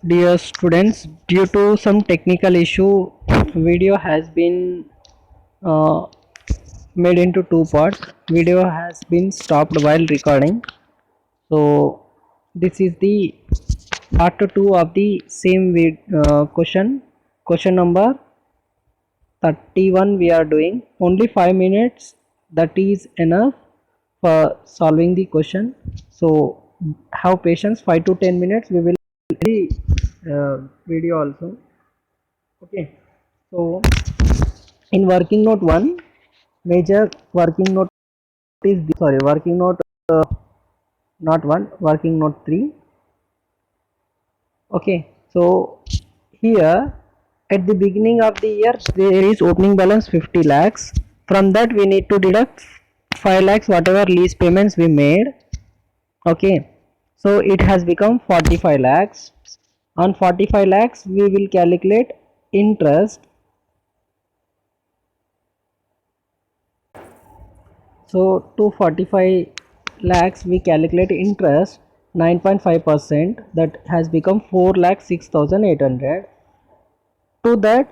Dear students, due to some technical issue, video has been uh, made into two parts. Video has been stopped while recording. So this is the part 2 of the same question. Question number 31 we are doing. Only 5 minutes. That is enough for solving the question. So have patience. 5 to 10 minutes. We will the video also. Okay, so in working note 1, major working note is sorry, working note not 1, working note 3. Okay, so here at the beginning of the year there is opening balance 50 lakhs. From that we need to deduct 5 lakhs whatever lease payments we made. Okay, so it has become 45 lakhs. On 45 lakhs we will calculate interest. So to 45 lakhs we calculate interest 9.5%, that has become 4 lakh 6,800. To that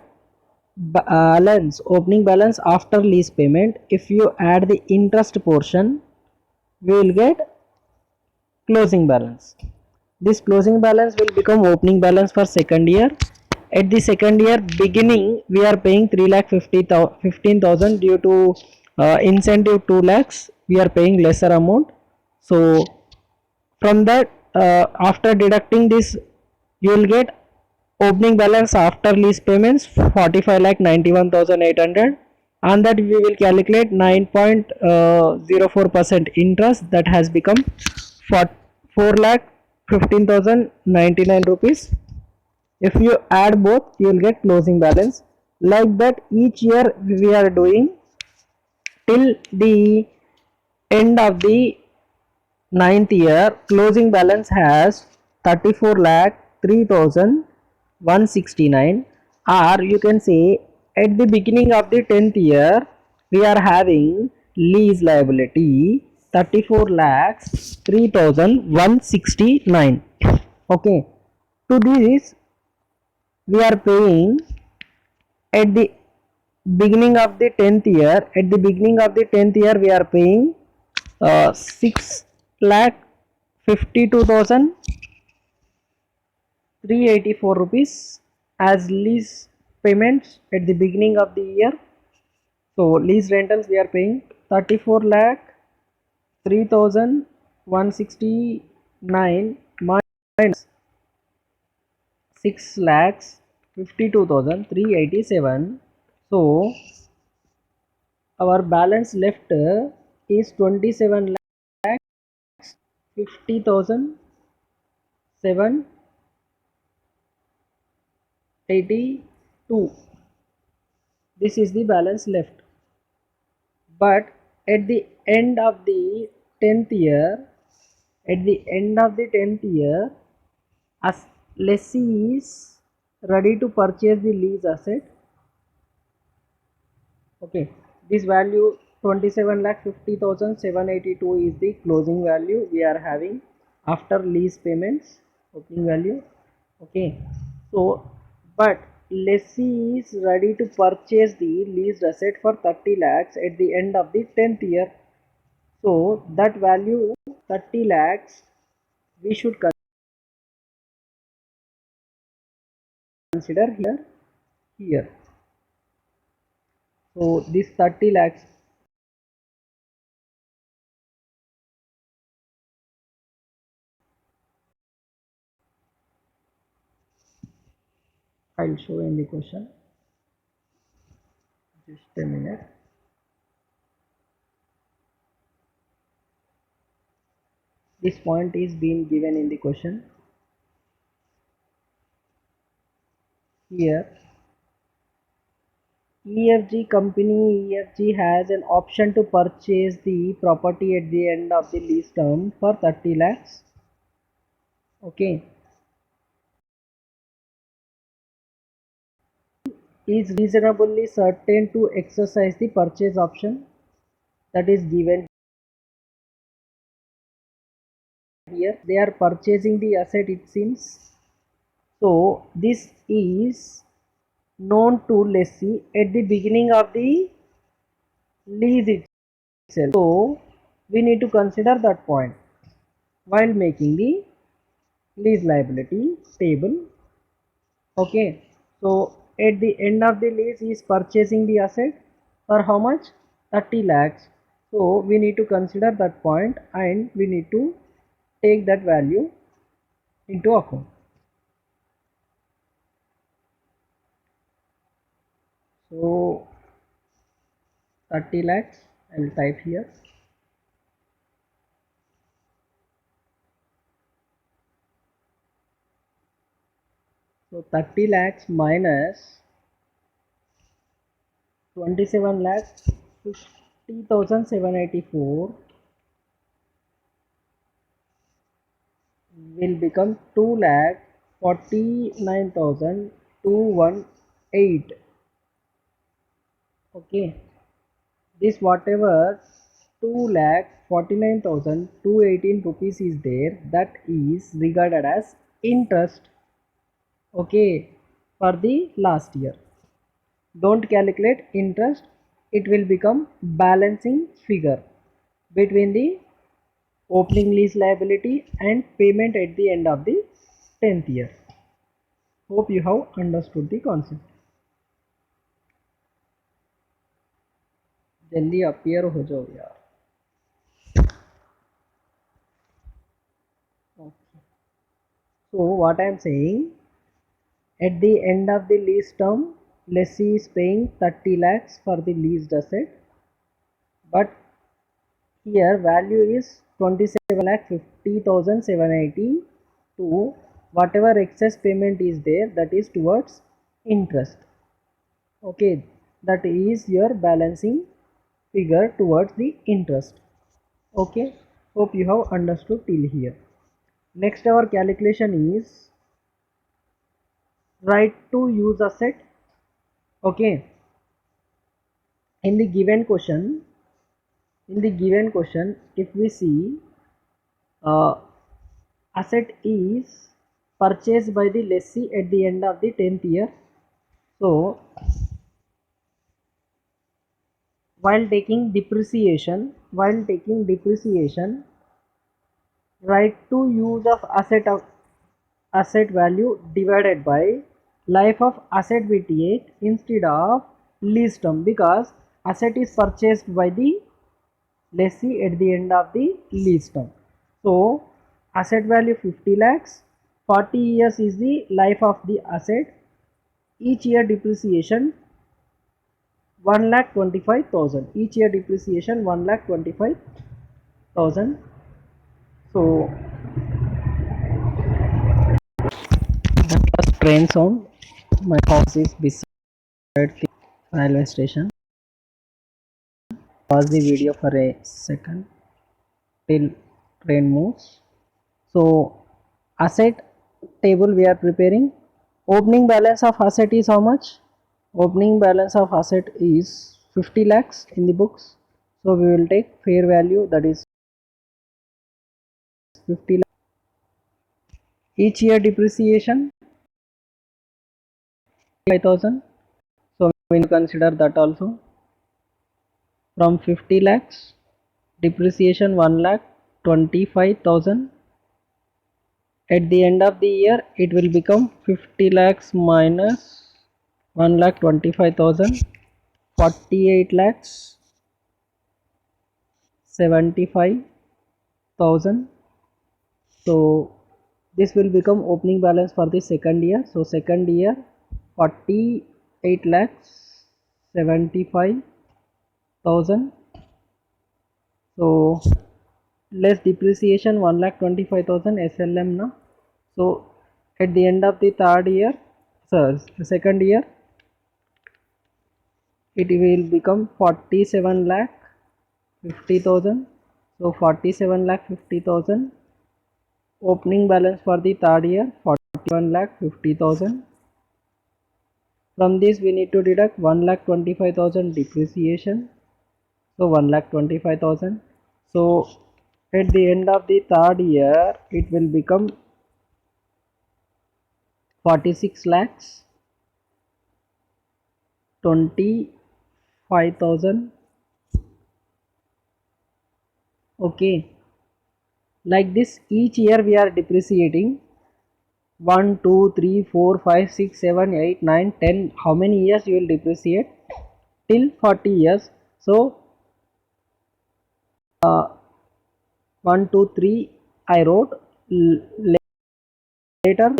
balance, opening balance after lease payment, if you add the interest portion we will get closing balance. This closing balance will become opening balance for second year. At the second year beginning we are paying 3 lakh 15,000 due to incentive 2 lakhs we are paying lesser amount. So from that after deducting this you will get opening balance after lease payments 45 lakh 91,800. On that we will calculate 9.04% interest, that has become 4 lakh 15,099 rupees. If you add both you will get closing balance. Like that each year we are doing till the end of the ninth year. Closing balance has 34 lakh 3,169, or you can say at the beginning of the 10th year we are having lease liability 34 lakhs 3,169. Okay, to this we are paying at the beginning of the 10th year. At the beginning of the 10th year we are paying 6 lakh 52,384 rupees as lease payments at the beginning of the year. So lease rentals we are paying 34 lakh 3,169 minus 6 lakhs 52,387. So our balance left is 27 lakh 50,782. This is the balance left. But at the end of the 10th year, at the end of the 10th year, as lessee is ready to purchase the lease asset. Okay, this value 27 lakh 50,782 is the closing value we are having after lease payments, opening value. Okay, so but lessee is ready to purchase the leased asset for 30 lakhs at the end of the 10th year. So that value 30 lakhs we should consider here. So this 30 lakhs I'll show in the question. Just a minute. This point is being given in the question. Here EFG has an option to purchase the property at the end of the lease term for 30 lakhs. Okay, is reasonably certain to exercise the purchase option that is given here they are purchasing the asset, it seems. So this is known to lessee at the beginning of the lease itself. So we need to consider that point while making the lease liability table. Okay, so at the end of the lease he is purchasing the asset for how much? 30 lakhs. So we need to consider that point and we need to take that value into account. So 30 lakhs I will type here. So 30 lakhs minus 27 lakhs 50,784 will become 2 lakh 49,218. Okay, this whatever 2 lakh 49,218 rupees is there, that is regarded as interest. Okay, for the last year. Don't calculate interest, it will become balancing figure between the opening lease liability and payment at the end of the 10th year. Hope you have understood the concept. जल्दी appear हो जाओ यार. Okay. So what I am saying, at the end of the lease term, lessee is paying 30 lakhs for the leased asset, but here value is 27,50,780 whatever excess payment is there, that is towards interest. Okay, that is your balancing figure towards the interest. Okay, hope you have understood till here. Next our calculation is right to use asset. Okay, in the given question if we see asset is purchased by the lessee at the end of the 10th year. So while taking depreciation, right to use of asset value divided by life of asset VTH instead of lease term, because asset is purchased by the lessee at the end of the lease term. So asset value 50 lakhs, 40 years is the life of the asset, each year depreciation 1,25,000, each year depreciation 1,25,000. So that was train sound. My house is beside the railway station. Pause the video for a second till train moves. So asset table we are preparing. Opening balance of asset is how much? Opening balance of asset is 50 lakhs in the books. So we will take fair value, that is 50 lakhs. Each year depreciation 5,000. So we will consider that also. From 50 lakhs depreciation 1,25,000. At the end of the year it will become 50 lakhs minus 1,25,000, 48 lakhs 75,000. So this will become opening balance for the second year. So second year 48 lakhs 75,000. So less depreciation 1,25,000 SLM now. So at the end of the third year, second year, it will become 47 lakh 50,000. So 47 lakh 50,000. Opening balance for the third year 41 lakh 50,000. From this we need to deduct 1,25,000 depreciation. So 1,25,000. So At the end of the third year, it will become 46 lakhs 25,000. Okay, like this each year we are depreciating 1, 2, 3, 4, 5, 6, 7, 8, 9, 10. How many years you will depreciate? Till 40 years. So, 1, 2, 3 I wrote. Later,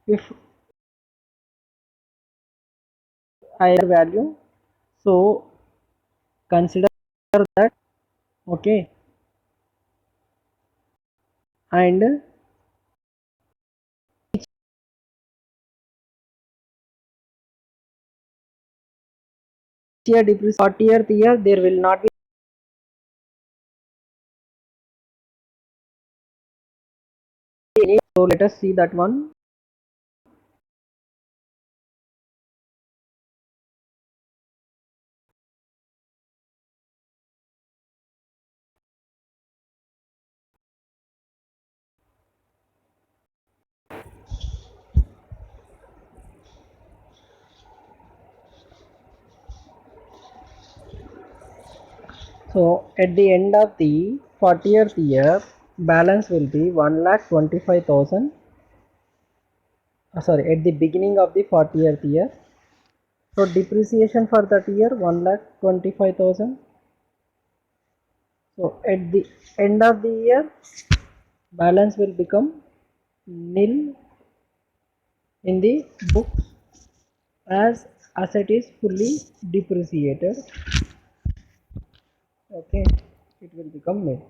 if I value, so consider that. Okay, and year depreciation 40th year there will not be any. So let us see that one. So at the end of the 40th year, balance will be 1,25,000. Sorry, at the beginning of the 40th year. So depreciation for that year 1,25,000. So at the end of the year, balance will become nil in the books as asset is fully depreciated. Okay, it will become nil.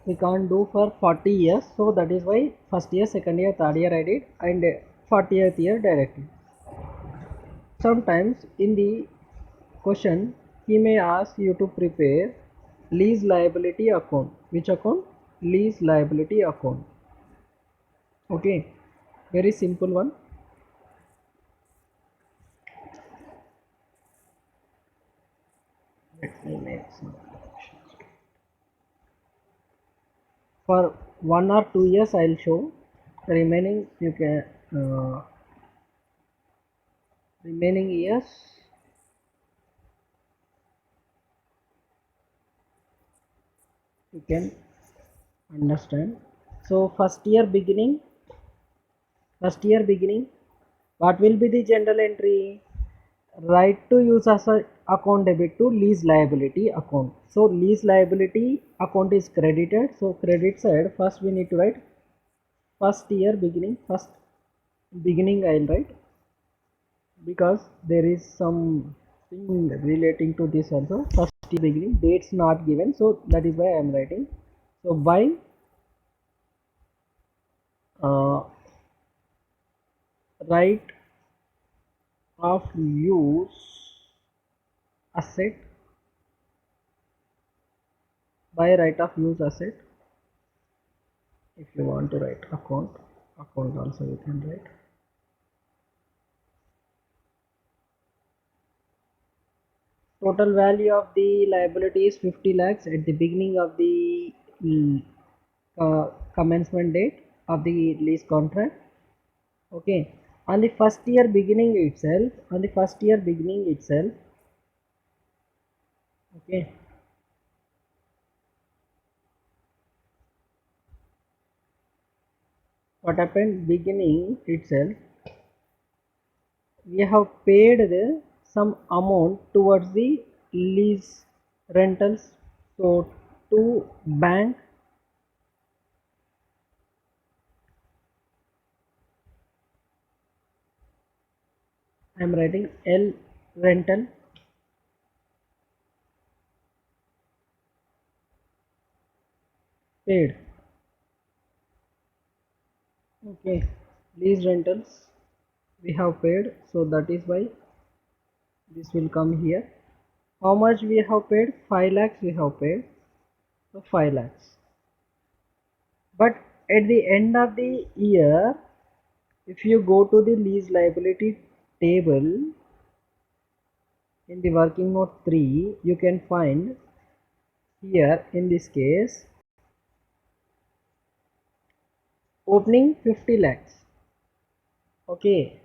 We can't do for 40 years, so that is why first year, second year, third year I did, and 40th year directly. Sometimes in the question he may ask you to prepare lease liability account. Which account? Lease liability account. Okay, very simple one. Let me make some corrections. For 1 or 2 years I'll show, the remaining you can remaining years you can understand. So first year beginning, what will be the general entry? Right to use as a account debit to lease liability account. So lease liability account is credited. So credit side, first we need to write first year beginning. First beginning I'll write, because there is some thing relating to this also. First year beginning, dates not given, so that is why I am writing. So by uh, right of use asset, by right of use asset. If you want to write account also you can write. Total value of the liability is 50 lakhs at the beginning of the commencement date of the lease contract. Okay, on the first year beginning itself, okay, what happened beginning itself, we have paid some amount towards the lease rentals. So to bank, I am writing L rental paid. Okay, lease rentals we have paid, so that is why this will come here. How much we have paid? 5 lakhs we have paid, so 5 lakhs. But at the end of the year, if you go to the lease liability table, in the working note 3 you can find here in this case opening 50 lakhs. Okay,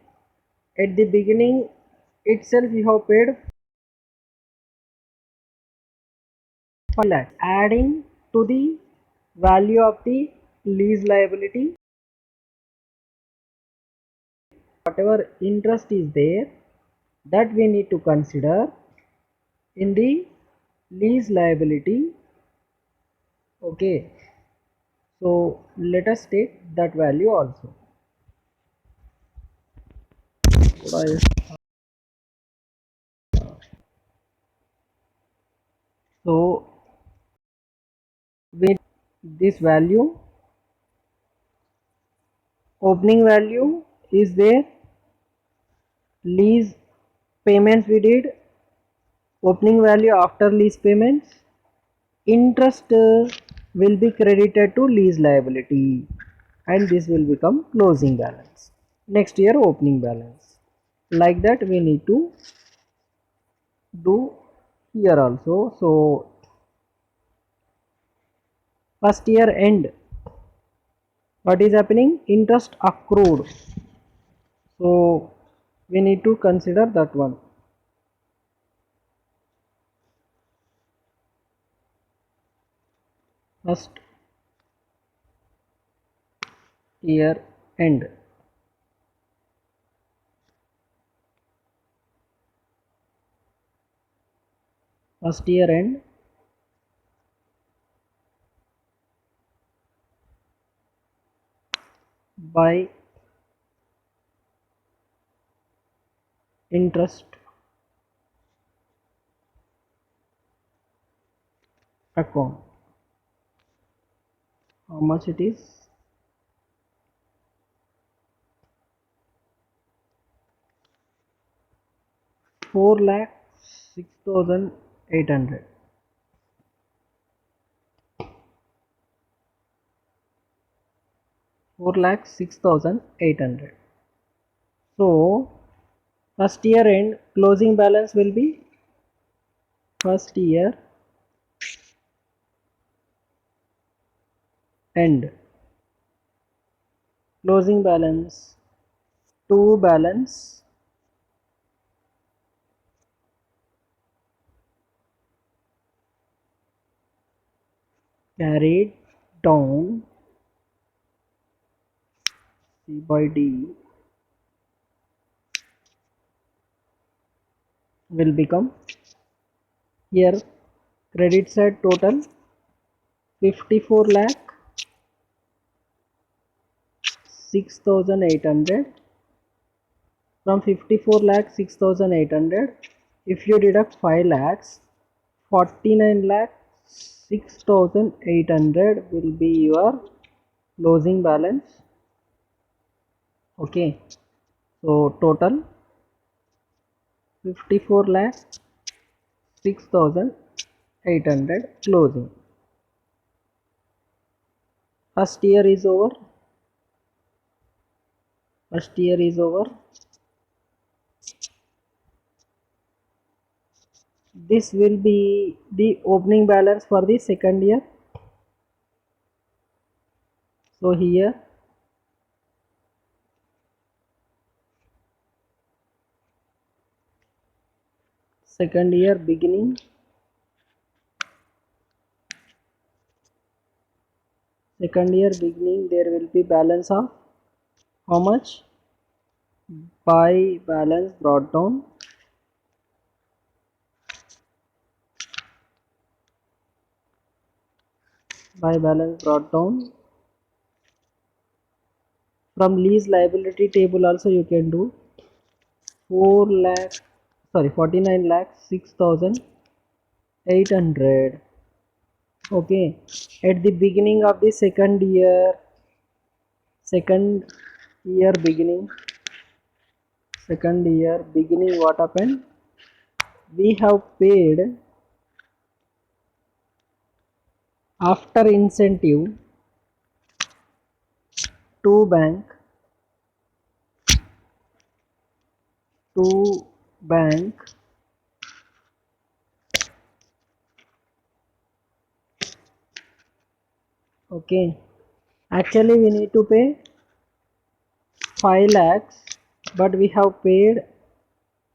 at the beginning itself you have paid 5 lakhs, adding to the value of the lease liability, whatever interest is there, that we need to consider in the lease liability. Okay, so let us take that value also. So with this value, opening value is there, lease payments we did, opening value after lease payments, interest will be credited to lease liability, and this will become closing balance, next year opening balance. Like that we need to do here also. So first year end, what is happening, interest accrued, so we need to consider that one. First year end, first year end, by interest account, how much it is, 4,06,800. 4,06,800. So first year end closing balance will be, first year end closing balance, to balance carried down C by D will become, here credit side total 54 lakh 6,800. From 54 lakh 6,800, if you deduct 5 lakhs, 49 lakh 6,800 will be your closing balance. Okay, so total 54 lakh 6,800 closing. First year is over. First year is over. This will be the opening balance for the second year. So here second year beginning, there will be balance of how much, by balance brought down, by balance brought down. From lease liability table also you can do 49 lakh 6,800. Okay, at the beginning of the second year beginning, what happened, we have paid after incentive to bank, to bank Okay, actually we need to pay 5 lakhs, but we have paid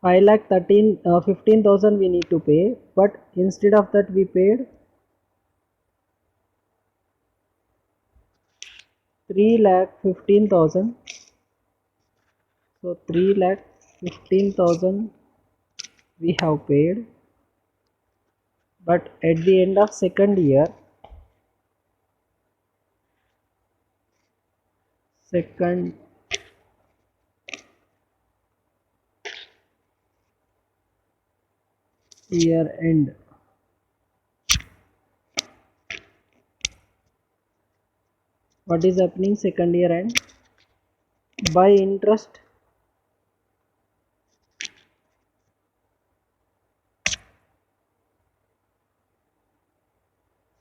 5 lakh 15,000 we need to pay, but instead of that we paid 3 lakh 15,000. So 3 lakh 15,000 we have paid, but at the end of second year end, what is happening second year end? By interest,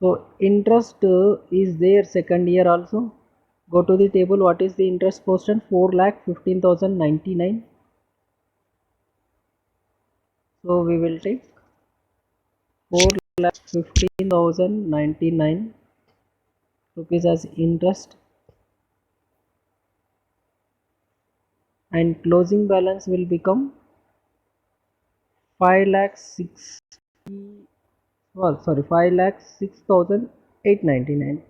so interest is there second year also. Go to the table, what is the interest portion? 4 lakh 15,099. So we will take 4 lakh 15,099 rupees as interest, and closing balance will become 5 lakh 6, well sorry 5 lakh 6,899.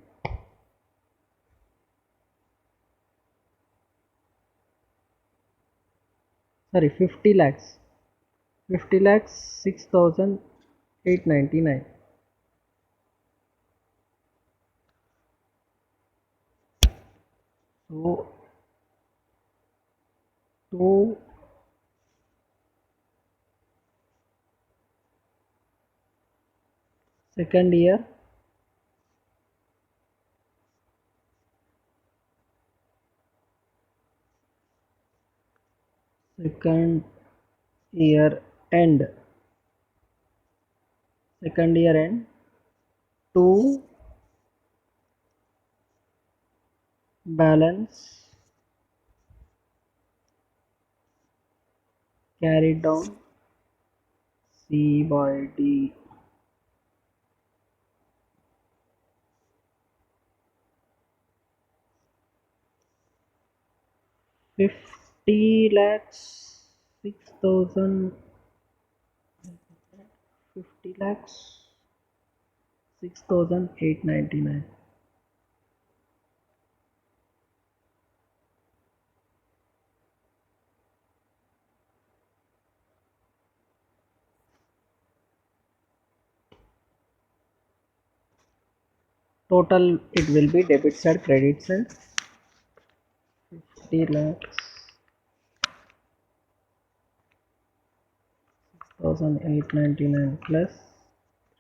Sorry, 50 lakhs 6,899. So to second year second year end second year end to balance carried down C by D. 50 lakhs 6,000, 50 lakhs 6,899. Total it will be debit side, credit side. 50 lakhs 6,899 plus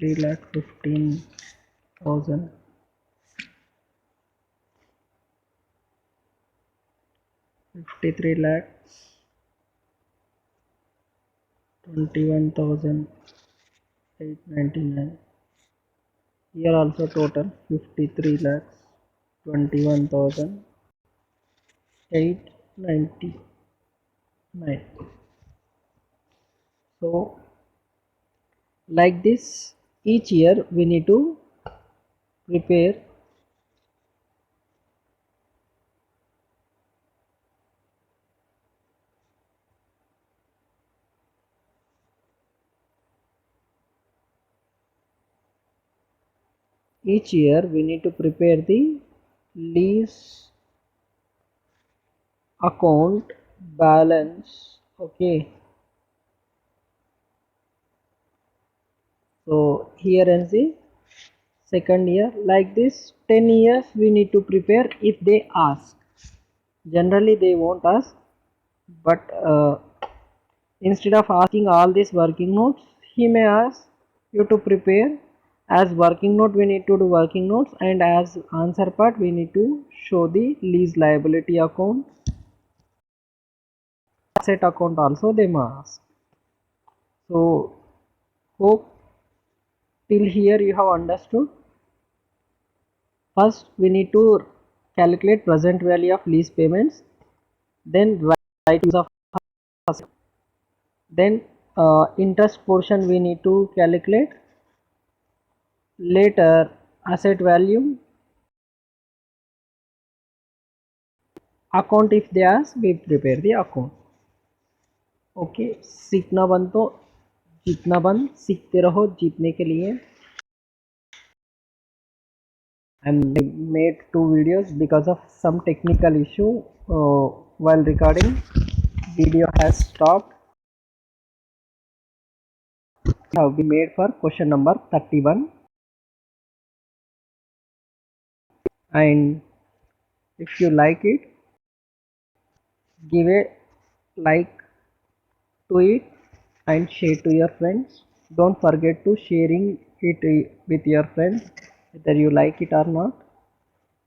3 lakh 15,000, 53 lakhs 21,899. Here also total 53 lakhs 21,899. So like this each year we need to prepare the lease account balance. Okay, so here ends the second year. Like this 10 years we need to prepare if they ask. Generally they won't ask, but instead of asking all these working notes, he may ask you to prepare as working note. We need to do working notes, and as answer part we need to show the lease liability account, asset account also they may ask. So hope till here you have understood. First we need to calculate present value of lease payments, then right use of asset, then interest portion we need to calculate, later asset value, account if they ask, we prepare the account. Okay, सीखना बंद तो जीतना बंद, सीखते रहो जीतने के लिए. And I made two videos because of some technical issue while recording. Video has stopped. Have been made for question number 31. And if you like it, give a like to it and share to your friends. Don't forget to sharing it with your friends, whether you like it or not,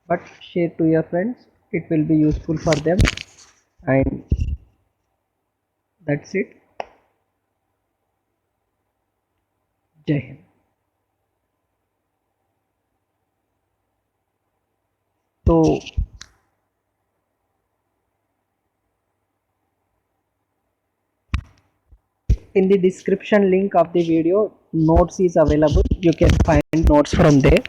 but share to your friends, it will be useful for them. And that's it. Jai Hind. So in the description link of the video, notes is available. You can find notes from there.